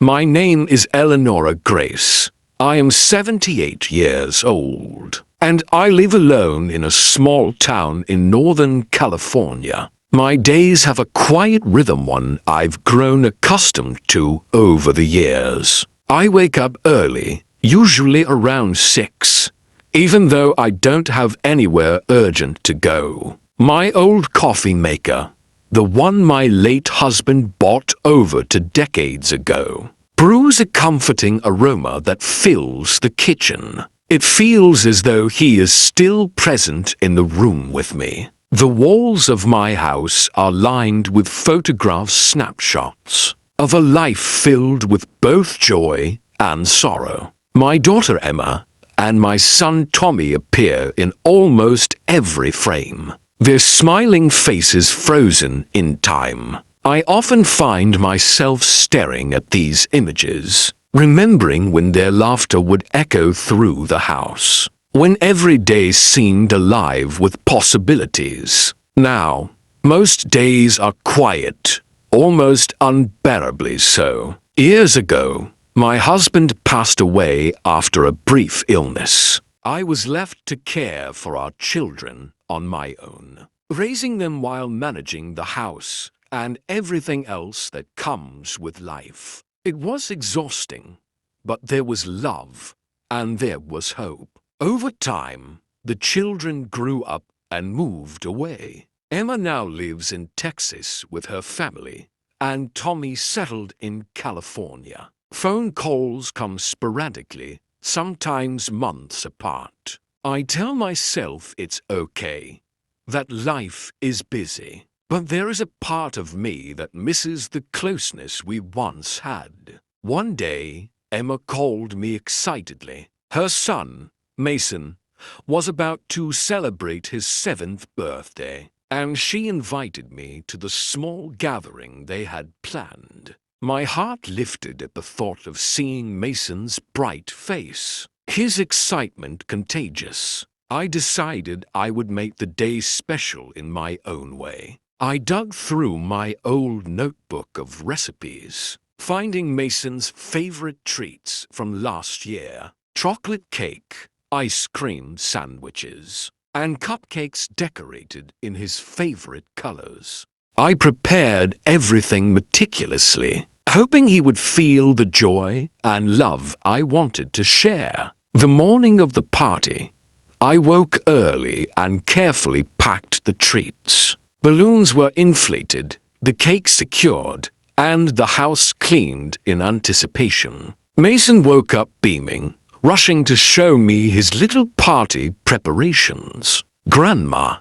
My name is Eleanora Grace. I am 78 years old, and I live alone in a small town in Northern California. My days have a quiet rhythm, one I've grown accustomed to over the years. I wake up early, usually around 6, even though I don't have anywhere urgent to go. My old coffee maker, the one my late husband bought over 2 decades ago, brews a comforting aroma that fills the kitchen. It feels as though he is still present in the room with me. The walls of my house are lined with photograph snapshots of a life filled with both joy and sorrow. My daughter Emma and my son Tommy appear in almost every frame, their smiling faces frozen in time. I often find myself staring at these images, remembering when their laughter would echo through the house, when every day seemed alive with possibilities. Now, most days are quiet, almost unbearably so. Years ago, my husband passed away after a brief illness. I was left to care for our children on my own, raising them while managing the house and everything else that comes with life. It was exhausting, but there was love and there was hope. Over time, the children grew up and moved away. Emma now lives in Texas with her family, and Tommy settled in California. Phone calls come sporadically, sometimes months apart. I tell myself it's okay, that life is busy, but there is a part of me that misses the closeness we once had. One day, Emma called me excitedly. Her son, Mason, was about to celebrate his 7th birthday, and she invited me to the small gathering they had planned. My heart lifted at the thought of seeing Mason's bright face, his excitement contagious. I decided I would make the day special in my own way. I dug through my old notebook of recipes, finding Mason's favorite treats from last year: chocolate cake, ice cream sandwiches, and cupcakes decorated in his favorite colors. I prepared everything meticulously, hoping he would feel the joy and love I wanted to share. The morning of the party, I woke early and carefully packed the treats. Balloons were inflated, the cake secured, and the house cleaned in anticipation. Mason woke up beaming, rushing to show me his little party preparations. "Grandma,"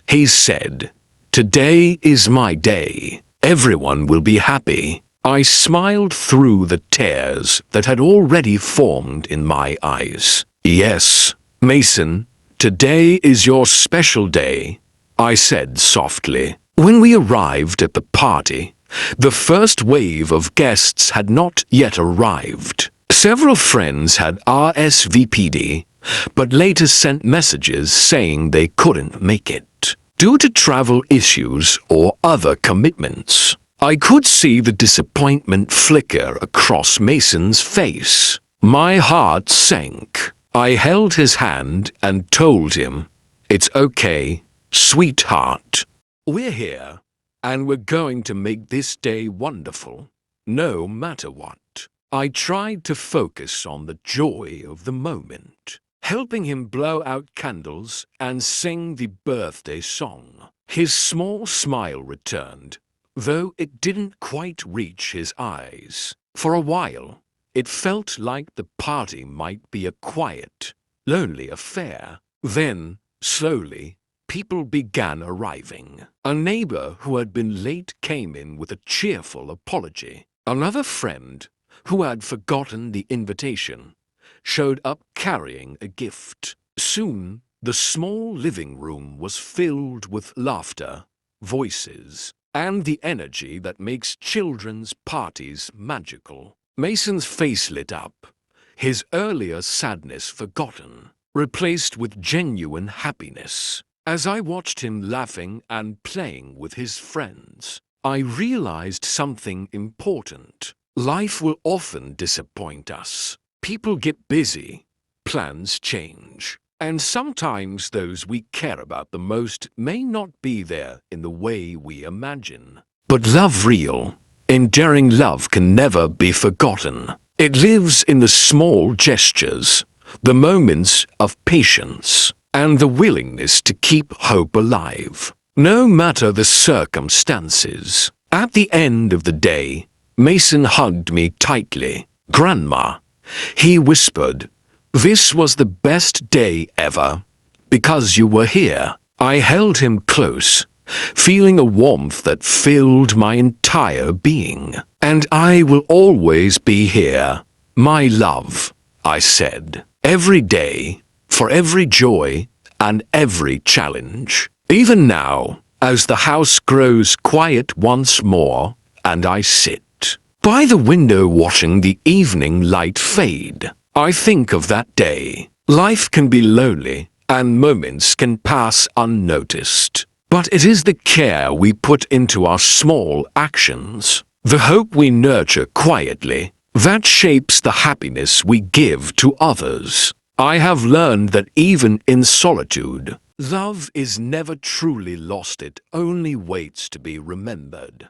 he said, "today is my day. Everyone will be happy." I smiled through the tears that had already formed in my eyes. "Yes, Mason, today is your special day," I said softly. When we arrived at the party, the first wave of guests had not yet arrived. Several friends had RSVP'd, but later sent messages saying they couldn't make it due to travel issues or other commitments. I could see the disappointment flicker across Mason's face. My heart sank. I held his hand and told him, "It's okay, sweetheart. We're here, and we're going to make this day wonderful, no matter what." I tried to focus on the joy of the moment, helping him blow out candles and sing the birthday song. His small smile returned, though it didn't quite reach his eyes. For a while, it felt like the party might be a quiet, lonely affair. Then, slowly, people began arriving. A neighbor who had been late came in with a cheerful apology. Another friend, who had forgotten the invitation, showed up carrying a gift. Soon, the small living room was filled with laughter, voices, and the energy that makes children's parties magical. Mason's face lit up, his earlier sadness forgotten, replaced with genuine happiness. As I watched him laughing and playing with his friends, I realized something important. Life will often disappoint us. People get busy, plans change, and sometimes those we care about the most may not be there in the way we imagine. But love real, enduring love can never be forgotten. It lives in the small gestures, the moments of patience, and the willingness to keep hope alive. No matter the circumstances. At the end of the day, Mason hugged me tightly. "Grandma," he whispered, "this was the best day ever. Because you were here." I held him close, feeling a warmth that filled my entire being. "And I will always be here, my love," I said. "Every day, for every joy and every challenge." Even now, as the house grows quiet once more, and I sit by the window watching the evening light fade, I think of that day. Life can be lonely, and moments can pass unnoticed. But it is the care we put into our small actions, the hope we nurture quietly, that shapes the happiness we give to others. I have learned that even in solitude, love is never truly lost, it only waits to be remembered.